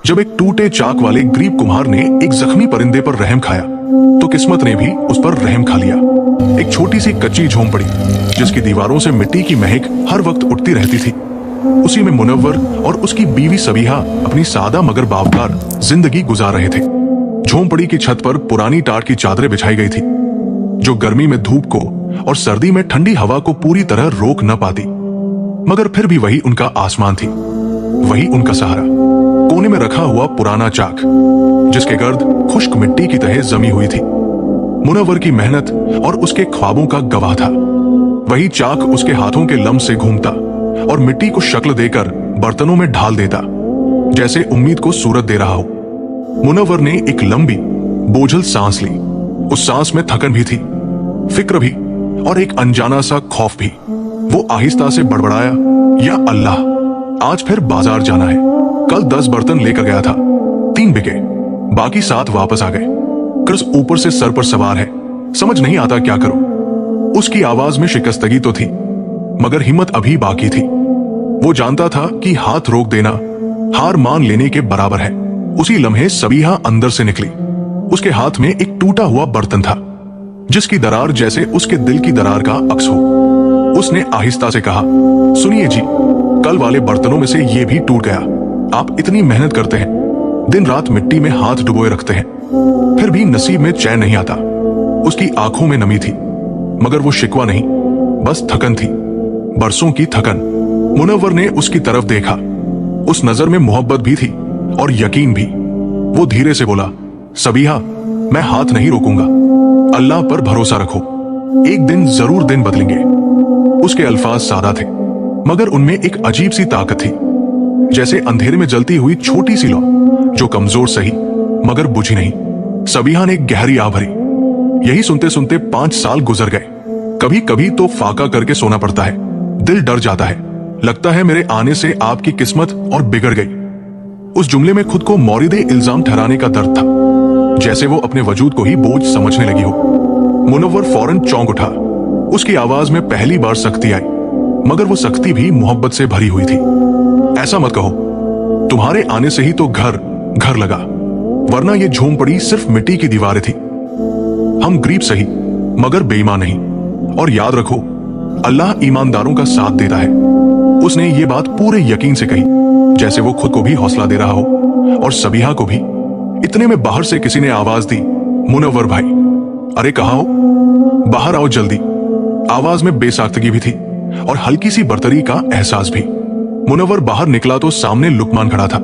जब एक टूटे चाक वाले गरीब कुम्हार ने एक जख्मी परिंदे पर रहम खाया तो किस्मत ने भी उस पर रहम खा लिया। एक छोटी सी कच्ची झोंपड़ी जिसकी दीवारों से मिट्टी की महक हर वक्त उठती रहती थी, उसी में मुनव्वर और उसकी बीवी सबीहा अपनी सादा मगर बावकार जिंदगी गुजार रहे थे। झोंपड़ी की छत पर पुरानी टाट की चादरें बिछाई गई थी जो गर्मी में धूप को और सर्दी में ठंडी हवा को पूरी तरह रोक न पाती, मगर फिर भी वही उनका आसमान थी, वही उनका सहारा। कोने में रखा हुआ पुराना चाक जिसके गर्द खुश्क मिट्टी की तरह जमी हुई थी, मुनव्वर की मेहनत और उसके ख्वाबों का गवाह था। वही चाक उसके हाथों के लम्ब से घूमता और मिट्टी को शक्ल देकर बर्तनों में ढाल देता, जैसे उम्मीद को सूरत दे रहा हो। मुनव्वर ने एक लंबी बोझल सांस ली। उस सांस में थकन भी थी, फिक्र भी और एक अनजाना सा खौफ भी। वो आहिस्ता से बड़बड़ाया, या अल्लाह, आज फिर बाजार जाना है। कल 10 बर्तन लेकर गया था, 3 बिके, बाकी 7 वापस आ गए। कर्ज ऊपर से सर पर सवार है, समझ नहीं आता क्या करूं। उसकी आवाज में शिकस्तगी तो थी, मगर हिम्मत अभी बाकी थी। वो जानता था कि हाथ रोक देना हार मान लेने के बराबर है। उसी लम्हे सबीहा अंदर से निकली। उसके हाथ में एक टूटा हुआ बर्तन था जिसकी दरार जैसे उसके दिल की दरार का अक्स हो। उसने आहिस्ता से कहा, सुनिए जी, कल वाले बर्तनों में से ये भी टूट गया। आप इतनी मेहनत करते हैं, दिन रात मिट्टी में हाथ डुबोए रखते हैं, फिर भी नसीब में चैन नहीं आता। उसकी आंखों में नमी थी, मगर वो शिकवा नहीं, बस थकन थी, बरसों की थकन। मुनव्वर ने उसकी तरफ देखा। उस नजर में मोहब्बत भी थी और यकीन भी। वो धीरे से बोला, सबीहा, मैं हाथ नहीं रोकूंगा, अल्लाह पर भरोसा रखो, एक दिन जरूर दिन बदलेंगे। उसके अल्फाज सादा थे, मगर उनमें एक अजीब सी ताकत थी, जैसे अंधेरे में जलती हुई छोटी सी लौ जो कमजोर सही मगर बुझी नहीं। सबीहा ने गहरी आह भरी। यही सुनते सुनते 5 साल गुजर गए। कभी कभी तो फाका करके सोना पड़ता है, दिल डर जाता है, लगता है मेरे आने से आपकी किस्मत और बिगड़ गई। उस जुमले में खुद को मौरिदे इल्जाम ठहराने का दर्द था, जैसे वो अपने वजूद को ही बोझ समझने लगी हो। मुनव्वर फौरन चौंक उठा। उसकी आवाज में पहली बार सख्ती आई, मगर वो सख्ती भी मोहब्बत से भरी हुई थी। ऐसा मत कहो, तुम्हारे आने से ही तो घर घर लगा, वरना ये झोंपड़ी सिर्फ मिट्टी की दीवारें थी। हम गरीब सही मगर बेईमान नहीं, और याद रखो, अल्लाह ईमानदारों का साथ देता है। उसने ये बात पूरे यकीन से कही, जैसे वो खुद को भी हौसला दे रहा हो और सबीहा को भी। इतने में बाहर से किसी ने आवाज दी, मुनव्वर भाई। अरे कहाँ हो, बाहर आओ जल्दी। आवाज में बेसाख्तगी भी थी और हल्की सी बर्तरी का एहसास भी। मुनव्वर बाहर निकला तो सामने लुकमान खड़ा था,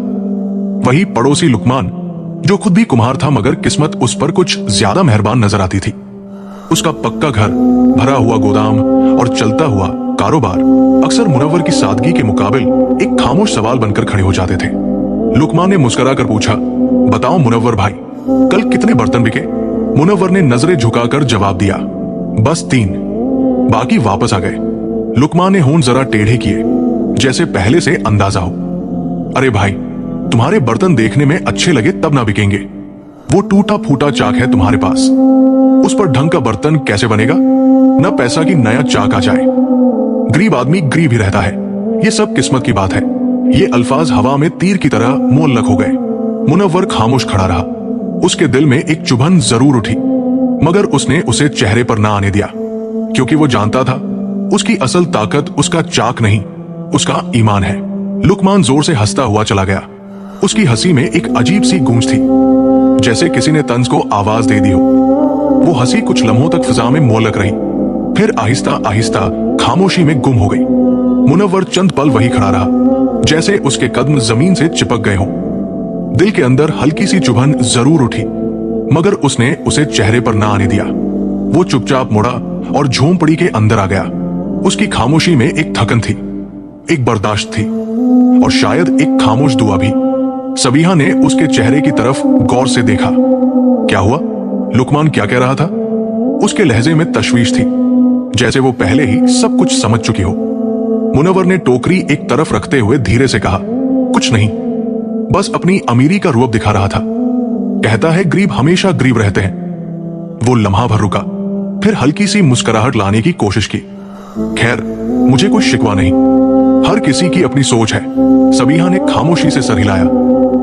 वही पड़ोसी लुकमान जो खुद भी कुम्हार था, मगर किस्मत उस पर कुछ ज्यादा मेहरबान नजर आती थी। उसका पक्का घर, भरा हुआ गोदाम और चलता हुआ कारोबार अक्सर मुनव्वर की सादगी के मुकाबिल एक खामोश सवाल बनकर खड़े हो जाते थे। लुकमान ने मुस्कुरा कर पूछा, बताओ मुनव्वर भाई, कल कितने बर्तन बिके? मुनव्वर ने नजरें झुकाकर जवाब दिया, बस 3, बाकी वापस आ गए। लुकमान ने होंठ जरा टेढ़े किए, जैसे पहले से अंदाजा हो। अरे भाई, तुम्हारे बर्तन देखने में अच्छे लगे तब ना बिकेंगे। वो टूटा फूटा चाक है तुम्हारे पास, उस पर ढंग का बर्तन कैसे बनेगा? न पैसा की नया चाक आ जाए। गरीब आदमी गरीब ही रहता है, ये सब किस्मत की बात है। ये अल्फाज हवा में तीर की तरह मुअल्लक हो गए। मुनव्वर खामोश खड़ा रहा। उसके दिल में एक चुभन जरूर उठी, मगर उसने उसे चेहरे पर ना आने दिया, क्योंकि वो जानता था उसकी असल ताकत उसका चाक नहीं, उसका ईमान है। लुकमान जोर से हंसता हुआ चला गया। उसकी हंसी में एक अजीब सी गूंज थी, जैसे किसी ने तंज को आवाज दे दी हो। वो हंसी कुछ लम्हों तक फिजा में मोहलक रही, फिर आहिस्ता आहिस्ता खामोशी में गुम हो गई। मुनव्वर चंद पल वही खड़ा रहा, जैसे उसके कदम जमीन से चिपक गए हों। दिल के अंदर हल्की सी चुभन जरूर उठी, मगर उसने उसे चेहरे पर ना आने दिया। वो चुपचाप मुड़ा और झोंपड़ी के अंदर आ गया। उसकी खामोशी में एक थकन थी, एक बर्दाश्त थी, और शायद एक खामोश दुआ भी। सबीहा ने उसके चेहरे की तरफ गौर से देखा। क्या हुआ? लुकमान क्या कह रहा था? उसके लहजे में तशवीश थी, जैसे वो पहले ही सब कुछ समझ चुकी हो। मुनव्वर ने टोकरी एक तरफ रखते हुए धीरे से कहा, कुछ नहीं, बस अपनी अमीरी का रूप दिखा रहा था। कहता है गरीब हमेशा गरीब रहते हैं। वो लम्हा भर रुका, फिर हल्की सी मुस्कुराहट लाने की कोशिश की। खैर, मुझे कोई शिकवा नहीं, हर किसी की अपनी सोच है। सबीहा ने खामोशी से सर हिलाया।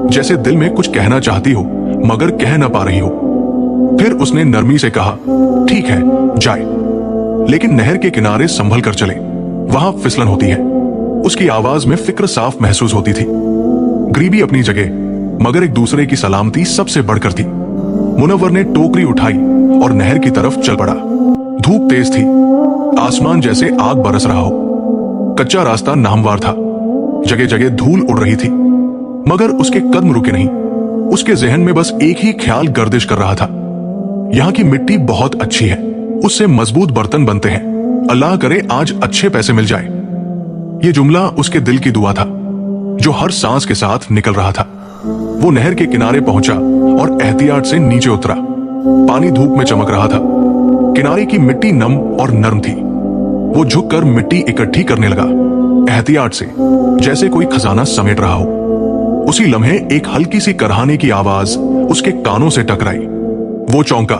जैसे दिल में कुछ कहना चाहती हो मगर कह ना पा रही हो। फिर उसने नरमी से कहा, ठीक है जाए, लेकिन नहर के किनारे संभल कर चले, वहां फिसलन होती है। उसकी आवाज में फिक्र साफ महसूस होती थी। ग्रीबी अपनी जगह, मगर एक दूसरे की सलामती सबसे बढ़कर थी। मुनव्वर ने टोकरी उठाई और नहर की तरफ चल पड़ा। धूप तेज थी, आसमान जैसे आग बरस रहा हो। कच्चा रास्ता नामवार था, जगह जगह धूल उड़ रही थी, मगर उसके कदम रुके नहीं। उसके जहन में बस एक ही ख्याल गर्दिश कर रहा था, यहाँ की मिट्टी बहुत अच्छी है, उससे मजबूत बर्तन बनते हैं, अल्लाह करे आज अच्छे पैसे मिल जाए। ये जुमला उसके दिल की दुआ था, जो हर सांस के साथ निकल रहा था। वो नहर के किनारे पहुंचा और एहतियात से नीचे उतरा। पानी धूप में चमक रहा था, किनारे की मिट्टी नम और नरम थी। वो झुककर मिट्टी इकट्ठी करने लगा, एहतियात से, जैसे कोई खजाना समेट रहा हो। उसी लम्हे एक हल्की सी करहाने की आवाज उसके कानों से टकराई। वो चौंका,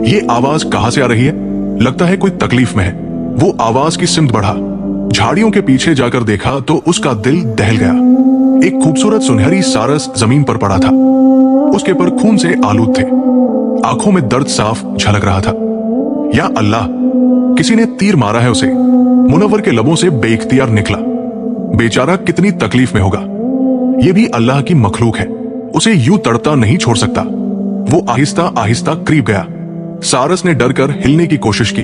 ये आवाज कहां से आ रही है? लगता है कोई तकलीफ में है। वो आवाज की सिमत बढ़ा, झाड़ियों के पीछे जाकर देखा तो उसका दिल दहल गया। एक खूबसूरत सुनहरी सारस जमीन पर पड़ा था, उसके पर खून से आलूद थे, आंखों में दर्द साफ झलक रहा था। या अल्लाह, किसी ने तीर मारा है उसे। मुनव्वर के लबों से बेइख्तियार निकला, बेचारा कितनी तकलीफ में होगा। ये भी अल्लाह की मखलूक है, उसे यूं तड़ता नहीं छोड़ सकता। वो आहिस्ता आहिस्ता करीब गया। सारस ने डरकर हिलने की कोशिश की,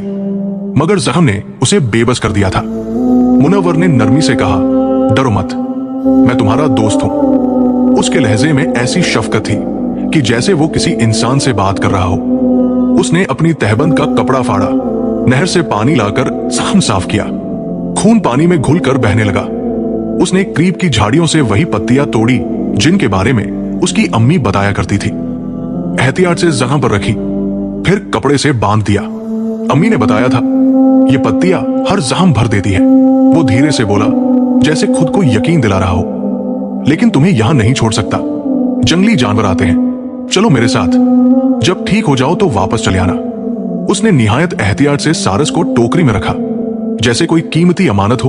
मगर जख्म ने उसे बेबस कर दिया था। मुनव्वर ने नरमी से कहा, डरो मत, मैं तुम्हारा दोस्त हूं। उसके लहजे में ऐसी शफकत थी कि जैसे वो किसी इंसान से बात कर रहा हो। उसने अपनी तहबंद का कपड़ा फाड़ा, नहर से पानी लाकर जख्म साफ किया। खून पानी में घुलकर बहने लगा। उसने करीब की झाड़ियों से वही पत्तियां तोड़ी जिनके बारे में उसकी अम्मी बताया करती थी। एहतियात से जख्म पर रखी, फिर कपड़े से बांध दिया। अम्मी ने बताया था, ये पत्तियां हर जख्म भर देती है। वो धीरे से बोला, जैसे खुद को यकीन दिला रहा हो, लेकिन तुम्हें यहां नहीं छोड़ सकता, जंगली जानवर आते हैं, चलो मेरे साथ, जब ठीक हो जाओ तो वापस चले आना। उसने निहायत एहतियात से सारस को टोकरी में रखा, जैसे कोई कीमती अमानत हो,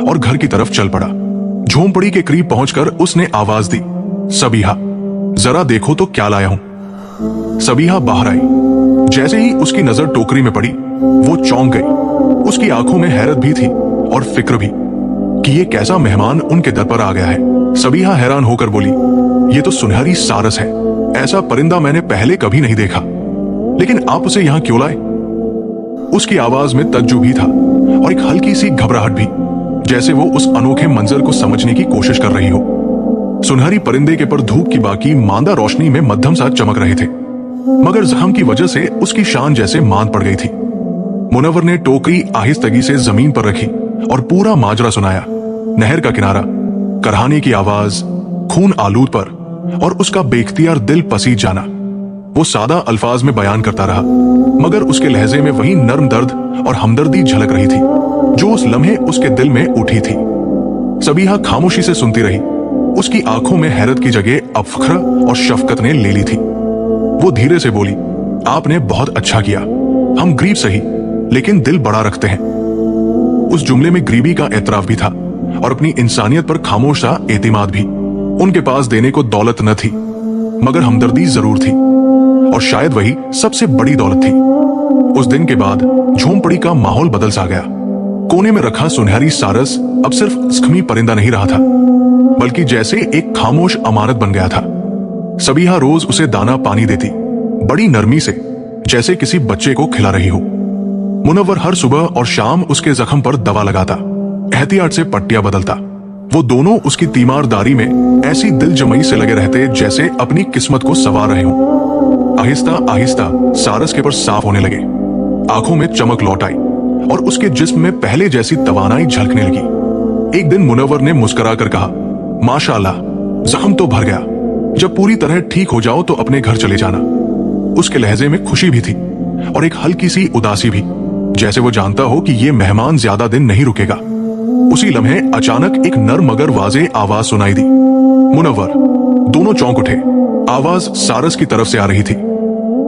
और घर की तरफ चल पड़ा। झोंपड़ी के करीब पहुंचकर उसने आवाज दी, सबीहा, जरा देखो तो क्या लाया हूं। सबीहा बाहर आई। जैसे ही उसकी नजर टोकरी में पड़ी, वो चौंक गई। उसकी आंखों में हैरत भी थी और फिक्र भी कि ये कैसा मेहमान उनके दर पर आ गया है। सबीहा हैरान होकर बोली, ये तो सुनहरी सारस है, ऐसा परिंदा मैंने पहले कभी नहीं देखा, लेकिन आप उसे यहां क्यों लाए? उसकी आवाज में तज्जुब भी था और एक हल्की सी घबराहट भी, जैसे वो उस अनोखे मंजर को समझने की कोशिश कर रही हो। सुनहरी परिंदे के पर धूप की बाकी मांदा रोशनी में मध्यम सा चमक रहे थे, मगर जख्म की वजह से उसकी शान जैसे मांद पड़ गई थी। मुनव्वर ने टोकरी आहिस्तगी से जमीन पर रखी और पूरा माजरा सुनाया। नहर का किनारा, करहाने की आवाज, खून आलूद पर, और उसका बेख्तियार दिल पसीज जाना। वो सादा अल्फाज में बयान करता रहा, मगर उसके लहजे में वही नर्म दर्द और हमदर्दी झलक रही थी जो उस लम्हे उसके दिल में उठी थी। सबीहा खामोशी से सुनती रही। उसकी आंखों में हैरत की जगह अब फख्र और शफकत ने ले ली थी। वो धीरे से बोली, आपने बहुत अच्छा किया, हम गरीब सही लेकिन दिल बड़ा रखते हैं। उस जुमले में गरीबी का एतराफ भी था और अपनी इंसानियत पर खामोश सा एतिमाद भी। उनके पास देने को दौलत न थी, मगर हमदर्दी जरूर थी, और शायद वही सबसे बड़ी दौलत थी। उस दिन के बाद झोंपड़ी का माहौल बदल सा गया। कोने में रखा सुनहरी सारस अब सिर्फ जख्मी परिंदा नहीं रहा था, बल्कि जैसे एक खामोश अमानत बन गया था। सबीहा रोज उसे दाना पानी देती, बड़ी नरमी से, जैसे किसी बच्चे को खिला रही हो। मुनव्वर हर सुबह और शाम उसके जख्म पर दवा लगाता, एहतियात से पट्टियां बदलता। वो दोनों उसकी तीमारदारी में ऐसी दिल जमई से लगे रहते जैसे अपनी किस्मत को संवार रहे हों। आहिस्ता आहिस्ता सारस के पर साफ होने लगे, आंखों में चमक लौट आई और उसके जिस्म में पहले जैसी तवानाई झलकने लगी। एक दिन मुनव्वर ने मुस्कुराकर कहा, माशाअल्लाह, जख्म तो भर गया, जब पूरी तरह ठीक हो जाओ तो अपने घर चले जाना। उसके लहजे में खुशी भी थी और एक हल्की सी उदासी भी, जैसे वो जानता हो कि ये मेहमान ज्यादा दिन नहीं रुकेगा। उसी लम्हे अचानक एक नर्म मगर वाज़ेह आवाज सुनाई दी। मुनव्वर, दोनों चौंक उठे। आवाज सारस की तरफ से आ रही थी।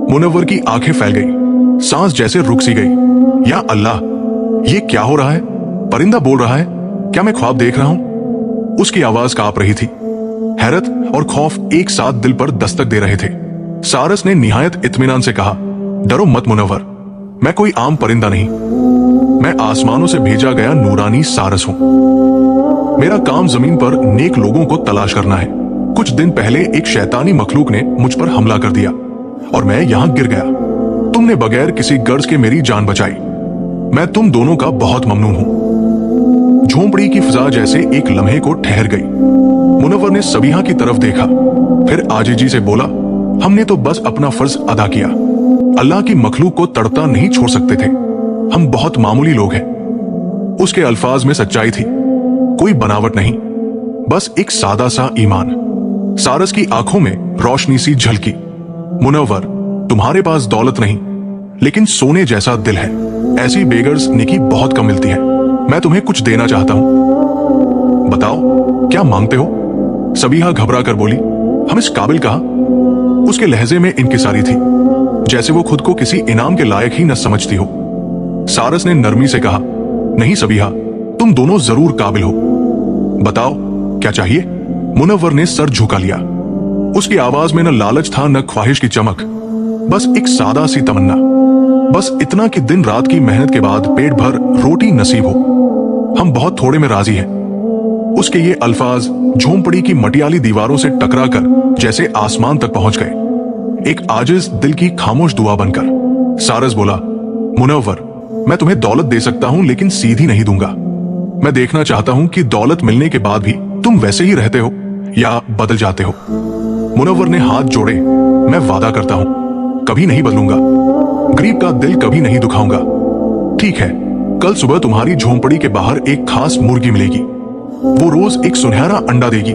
मुनव्वर की आंखें फैल गई, सांस जैसे रुक सी गई। या अल्लाह, ये क्या हो रहा है? परिंदा बोल रहा है? क्या मैं ख्वाब देख रहा हूं? उसकी आवाज कांप रही थी। हैरत और खौफ एक साथ दिल पर दस्तक दे रहे थे। सारस ने निहायत इत्मीनान से कहा, डरो मत मुनव्वर, मैं कोई आम परिंदा नहीं, मैं आसमानों से भेजा गया नूरानी सारस हूं। मेरा काम जमीन पर नेक लोगों को तलाश करना है। कुछ दिन पहले एक शैतानी मखलूक ने मुझ पर हमला कर दिया और मैं यहां गिर गया। तुमने बगैर किसी गर्ज के मेरी जान बचाई। मैं तुम दोनों का बहुत ममनून हूं। झोंपड़ी की फिजा जैसे एक लम्हे को ठहर गई। मुनव्वर ने सबीहा की तरफ देखा, फिर आजिजी से बोला, हमने तो बस अपना फर्ज अदा किया। अल्लाह की मखलूक को तड़पता नहीं छोड़ सकते थे। हम बहुत मामूली लोग हैं। उसके अल्फाज में सच्चाई थी, कोई बनावट नहीं, बस एक सादा सा ईमान। सारस की आंखों में रोशनी सी झलकी। मुनव्वर, तुम्हारे पास दौलत नहीं, लेकिन सोने जैसा दिल है। ऐसी बेगर्स निकी बहुत कम मिलती है। मैं तुम्हें कुछ देना चाहता हूं। बताओ क्या मांगते हो? सबीहा घबरा कर बोली, हम इस काबिल कहा। उसके लहजे में इंकिसारी थी, जैसे वो खुद को किसी इनाम के लायक ही न समझती हो। सारस ने नरमी से कहा, नहीं सबीहा, तुम दोनों जरूर काबिल हो। बताओ क्या चाहिए? मुनव्वर ने सर झुका लिया। उसकी आवाज में न लालच था न ख्वाहिश की चमक, बस एक सादा सी तमन्ना। बस इतना कि दिन रात की मेहनत के बाद पेट भर रोटी नसीब हो। हम बहुत थोड़े में राजी हैं। उसके ये अल्फाज झोंपड़ी की मटियाली दीवारों से टकराकर जैसे आसमान तक पहुंच गए, एक आजिज दिल की खामोश दुआ बनकर। सारस बोला, मुनव्वर, मैं तुम्हें दौलत दे सकता हूं, लेकिन सीधी नहीं दूंगा। मैं देखना चाहता हूं कि दौलत मिलने के बाद भी तुम वैसे ही रहते हो या बदल जाते हो। मुनव्वर ने हाथ जोड़े, मैं वादा करता हूं, कभी नहीं बदलूंगा। गरीब का दिल कभी नहीं दुखाऊंगा। ठीक है, कल सुबह तुम्हारी झोंपड़ी के बाहर एक खास मुर्गी मिलेगी। वो रोज एक सुनहरा अंडा देगी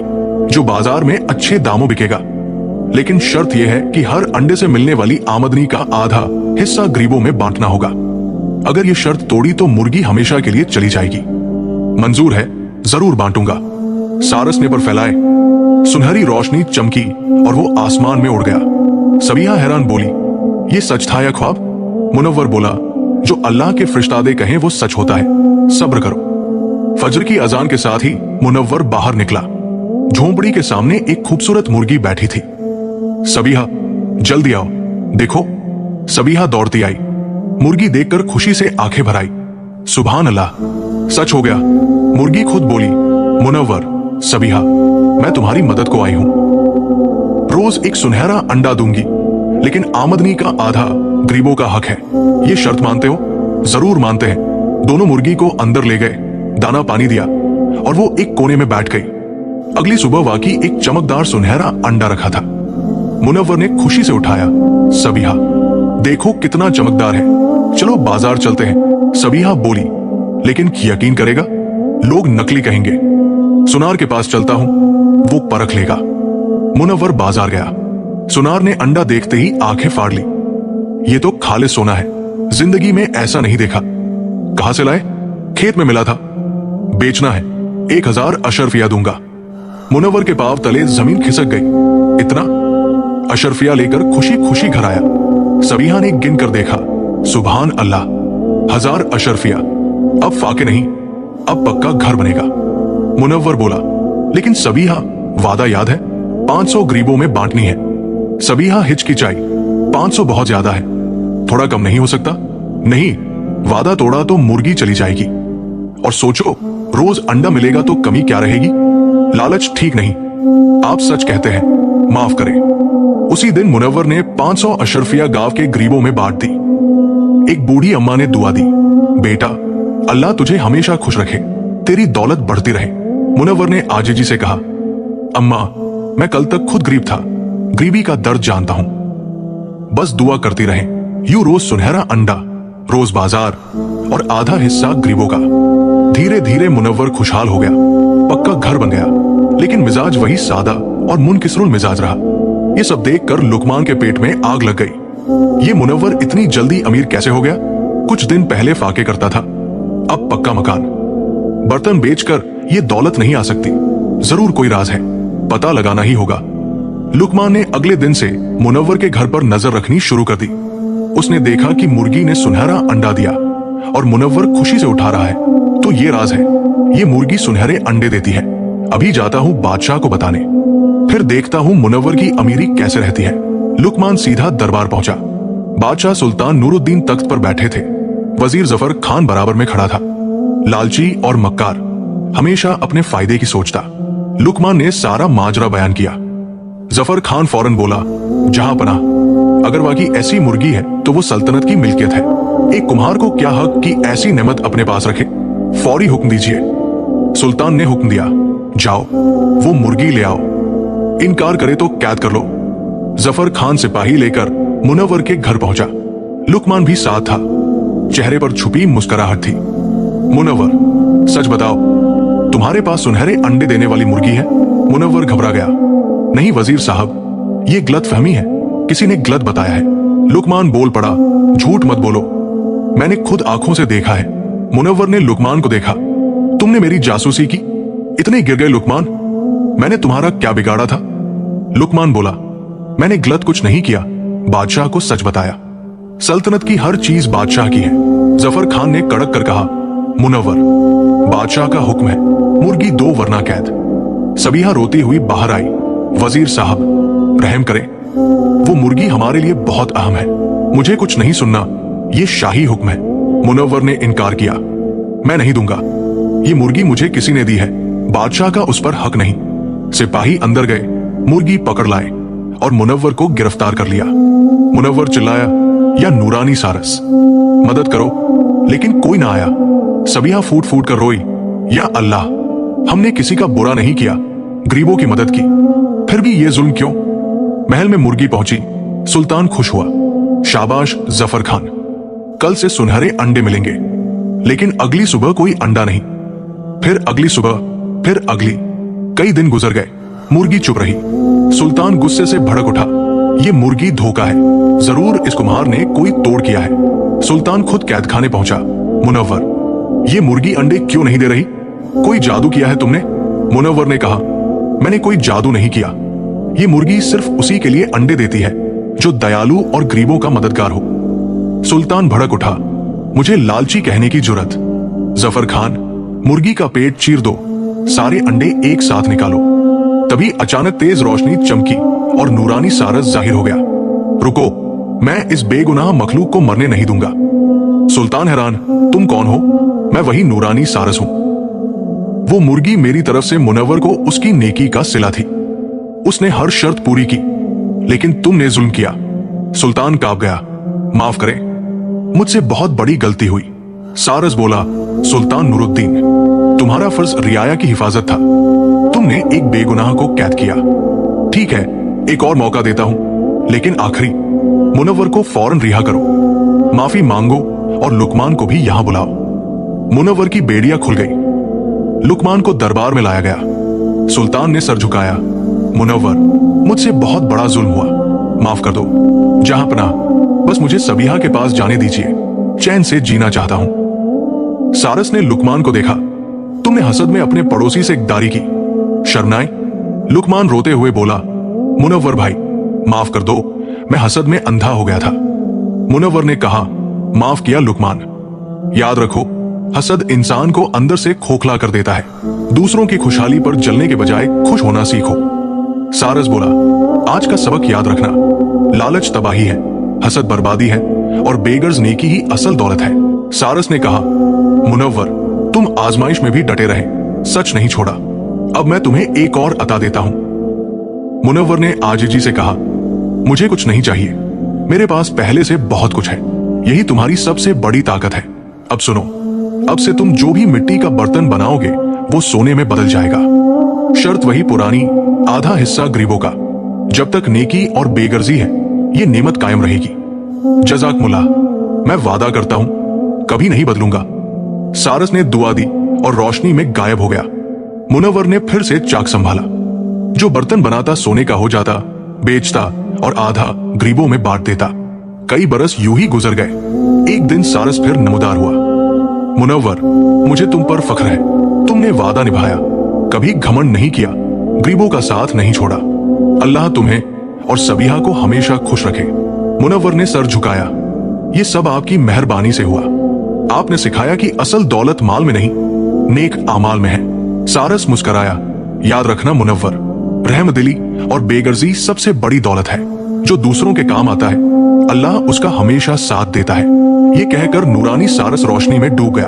जो बाजार में अच्छे दामों बिकेगा। लेकिन शर्त यह है कि हर अंडे से मिलने वाली आमदनी का आधा हिस्सा गरीबों में बांटना होगा। अगर ये शर्त तोड़ी तो मुर्गी हमेशा के लिए चली जाएगी। मंजूर है, जरूर बांटूंगा। सारस ने पर फैलाए। सुनहरी रोशनी चमकी और वो आसमान में उड़ गया। सबीहा हैरान बोली, ये सच था या ख्वाब? मुनव्वर बोला, जो अल्लाह के फरिश्तादे कहें वो सच होता है, सब्र करो। फजर की अजान के साथ ही मुनव्वर बाहर निकला। झोंपड़ी के सामने एक खूबसूरत मुर्गी बैठी थी। सबीहा, जल्दी आओ, देखो। सबीहा दौड़ती आई, मुर्गी देखकर खुशी से आंखें भर आई। सुभान अल्लाह, सच हो गया। मुर्गी खुद बोली, मुनव्वर, सबीहा, मैं तुम्हारी मदद को आई हूं। रोज एक सुनहरा अंडा दूंगी, लेकिन आमदनी का आधा गरीबों का हक है। ये शर्त मानते हो? जरूर मानते हैं। दोनों मुर्गी को अंदर ले गए, दाना पानी दिया और वो एक कोने में बैठ गई। अगली सुबह वाकई एक चमकदार सुनहरा अंडा रखा था। मुनव्वर ने खुशी से उठाया। सबीहा, देखो कितना चमकदार है, चलो बाजार चलते हैं। सबीहा बोली, लेकिन यकीन करेगा? लोग नकली कहेंगे। सुनार के पास चलता हूं, वो परख लेगा। मुनव्वर बाजार गया। सुनार ने अंडा देखते ही आंखें फाड़ ली। ये तो खालिस सोना है, जिंदगी में ऐसा नहीं देखा। कहां से लाए? खेत में मिला था। बेचना है, 1000 अशरफिया दूंगा। मुनव्वर के पांव तले जमीन खिसक गई। इतना? अशरफिया लेकर खुशी खुशी घर आया। सबीहा ने गिन कर देखा, सुभान अल्लाह, 1000 अशरफिया। अब फाके नहीं, अब पक्का घर बनेगा। मुनव्वर बोला, लेकिन सबीहा, वादा याद है? 500 गरीबों में बांटनी है। सबीहा हिचकिचाई, 500 बहुत ज्यादा है, थोड़ा कम नहीं हो सकता? नहीं, वादा तोड़ा तो मुर्गी चली जाएगी। और सोचो, रोज अंडा मिलेगा तो कमी क्या रहेगी? लालच ठीक नहीं। आप सच कहते हैं, माफ करें। उसी दिन मुनव्वर ने 500 अशरफिया गांव के गरीबों में बांट दी। एक बूढ़ी अम्मा ने दुआ दी, बेटा, अल्लाह तुझे हमेशा खुश रखे, तेरी दौलत बढ़ती रहे। मुनव्वर ने आजिजी से कहा, अम्मा, मैं कल तक खुद गरीब था, गरीबी का दर्द जानता हूं। बस दुआ करती रहे। यूं रोज सुनहरा अंडा, रोज बाजार और आधा हिस्सा गरीबों का। धीरे धीरे मुनव्वर खुशहाल हो गया, पक्का घर बन गया। लेकिन मिजाज वही सादा और मुनकिसरुल मिजाज रहा। ये सब देखकर लुकमान के पेट में आग लग गई। ये मुनव्वर इतनी जल्दी अमीर कैसे हो गया? कुछ दिन पहले फाके करता था, अब पक्का मकान। बर्तन बेचकर ये दौलत नहीं आ सकती। जरूर कोई राज है, पता लगाना ही होगा। लुकमान ने अगले दिन से मुनव्वर के घर पर नजर रखनी शुरू कर दी। उसने देखा कि मुर्गी ने सुनहरा अंडा दिया और मुनव्वर खुशी से उठा रहा है। तो ये राज है, ये मुर्गी सुनहरे अंडे देती है। अभी जाता हूं बादशाह को बताने। फिर देखता हूँ मुनव्वर की अमीरी कैसे रहती है। लुकमान सीधा दरबार पहुंचा। बादशाह सुल्तान नूरुद्दीन तख्त पर बैठे थे। वजीर जफर खान बराबर में खड़ा था, लालची और मक्कार, हमेशा अपने फायदे की सोचता। लुकमान ने सारा माजरा बयान किया। जफर खान फौरन बोला, जहां पना, अगर वाकई ऐसी मुर्गी है तो वो सल्तनत की मिल्कियत है। एक कुम्हार को क्या हक कि ऐसी नेमत अपने पास रखे? फौरी हुक्म दीजिए। सुल्तान ने हुक्म दिया, जाओ वो मुर्गी ले आओ, इनकार करे तो कैद कर लो। जफर खान सिपाही लेकर मुनव्वर के घर पहुंचा। लुकमान भी साथ था। चेहरे पर छुपी मुस्कुराहट थी। मुनव्वर, सच बताओ, तुम्हारे पास सुनहरे अंडे देने वाली मुर्गी है? मुनव्वर घबरा गया। नहीं वजीर साहब, ये गलत फहमी है, किसी ने गलत बताया है। लुकमान बोल पड़ा, झूठ मत बोलो, मैंने खुद आंखों से देखा है। मुनव्वर ने लुकमान को देखा। तुमने मेरी जासूसी की? इतने गिर गए लुकमान? मैंने तुम्हारा क्या बिगाड़ा था? लुकमान बोला, मैंने गलत कुछ नहीं किया, बादशाह को सच बताया। सल्तनत की हर चीज बादशाह की है। जफर खान ने कड़क कर कहा, मुनव्वर, बादशाह का हुक्म है, मुर्गी दो वरना कैद। सबीहा रोती हुई बाहर आई। वजीर साहब, रहम करें, वो मुर्गी हमारे लिए बहुत अहम है, मुझे कुछ नहीं सुनना, ये शाही हुक्म है। मुनव्वर ने इनकार किया, मैं नहीं दूंगा, ये मुर्गी मुझे किसी ने दी है, बादशाह का उस पर हक नहीं। सिपाही अंदर गए, मुर्गी पकड़ लाए और मुनव्वर को गिरफ्तार कर लिया। मुनव्वर चिल्लाया, या नूरानी सारस, मदद करो, लेकिन कोई ना आया। सबीहा फूट फूट कर रोई, या अल्लाह, हमने किसी का बुरा नहीं किया, गरीबों की मदद की, फिर भी ये जुल्म क्यों? महल में मुर्गी पहुंची। सुल्तान खुश हुआ, शाबाश जफर खान, कल से सुनहरे अंडे मिलेंगे। लेकिन अगली सुबह कोई अंडा नहीं। फिर अगली सुबह, फिर अगली। कई दिन गुजर गए, मुर्गी चुप रही। सुल्तान गुस्से से भड़क उठा, ये मुर्गी धोखा है, जरूर इस कुम्हार ने कोई तोड़ किया है। सुल्तान खुद कैद खाने पहुंचा। मुनव्वर, ये मुर्गी अंडे क्यों नहीं दे रही? कोई जादू किया है तुमने? मुनव्वर ने कहा, मैंने कोई जादू नहीं किया, ये मुर्गी सिर्फ उसी के लिए अंडे देती है जो दयालु और गरीबों का मददगार हो। सुल्तान भड़क उठा, मुझे लालची कहने की जुर्रत? जफर खान, मुर्गी का पेट चीर दो, सारे अंडे एक साथ निकालो। तभी अचानक तेज रोशनी चमकी और नूरानी सारस जाहिर हो गया। रुको, मैं इस बेगुनाह मखलूक को मरने नहीं दूंगा। सुल्तान हैरान, तुम कौन हो? मैं वही नूरानी सारस हूं। वो मुर्गी मेरी तरफ से मुनव्वर को उसकी नेकी का सिला थी। उसने हर शर्त पूरी की, लेकिन तुमने जुल्म किया। सुल्तान कांप गया, माफ करें, मुझसे बहुत बड़ी गलती हुई। सारस बोला, सुल्तान नूरुद्दीन, तुम्हारा फर्ज रियाया की हिफाजत था, तुमने एक बेगुनाह को कैद किया। ठीक है, एक और मौका देता हूं, लेकिन आखिरी, मुनव्वर को फौरन रिहा करो, माफी मांगो और लुकमान को भी यहां बुलाओ। मुनव्वर की बेड़ियां खुल गई। लुकमान को दरबार में लाया गया। सुल्तान ने सर झुकाया, मुनव्वर, मुझसे बहुत बड़ा जुल्म हुआ, माफ कर दो। जहां पनाह, बस मुझे सबीहा के पास जाने दीजिए, चैन से जीना चाहता हूं। सारस ने लुकमान को देखा, तुमने हसद में अपने पड़ोसी से गद्दारी की, शर्मनाए? लुकमान रोते हुए बोला, मुनव्वर भाई, माफ कर दो, मैं हसद में अंधा हो गया था। मुनव्वर ने कहा, माफ किया लुकमान, याद रखो, हसद इंसान को अंदर से खोखला कर देता है। दूसरों की खुशहाली पर जलने के बजाय खुश होना सीखो। सारस बोला, आज का सबक याद रखना, लालच तबाही है, हसद बर्बादी है और बेगर्ज नेकी ही असल दौलत है। सारस ने कहा, मुनव्वर, तुम आजमाइश में भी डटे रहे, सच नहीं छोड़ा, अब मैं तुम्हें एक और अता देता हूं। मुनव्वर ने आजिजी से कहा, मुझे कुछ नहीं चाहिए, मेरे पास पहले से बहुत कुछ है, यही तुम्हारी सबसे बड़ी ताकत है। अब सुनो, अब से तुम जो भी मिट्टी का बर्तन बनाओगे वो सोने में बदल जाएगा। शर्त वही पुरानी, आधा हिस्सा गरीबों का। जब तक नेकी और बेगर्जी है, ये नेमत कायम रहेगी। जज़ाकमुल्लाह, मैं वादा करता हूं, कभी नहीं बदलूंगा। सारस ने दुआ दी और रोशनी में गायब हो गया। मुनव्वर ने फिर से चाक संभाला। जो बर्तन बनाता सोने का हो जाता, बेचता और आधा गरीबों में बांट देता। कई बरस यूं ही गुजर गए। एक दिन सारस फिर नमूदार हुआ, मुनव्वर, मुझे तुम पर फख्र है, तुमने वादा निभाया, कभी घमंड नहीं किया, गरीबों का साथ नहीं छोड़ा। अल्लाह तुम्हें और सबीहा को हमेशा खुश रखे। मुनव्वर ने सर झुकाया, ये सब आपकी मेहरबानी से हुआ। आपने सिखाया कि असल दौलत माल में नहीं, नेक आमाल में है। सारस मुस्कराया, याद रखना मुनव्वर, रहम दिली और बेगर्जी सबसे बड़ी दौलत है। जो दूसरों के काम आता है अल्लाह उसका हमेशा साथ देता है। ये कहकर नूरानी सारस रोशनी में डूब गया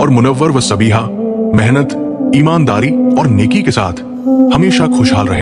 और मुनव्वर व सबीहा मेहनत, ईमानदारी और नेकी के साथ हमेशा खुशहाल रहे।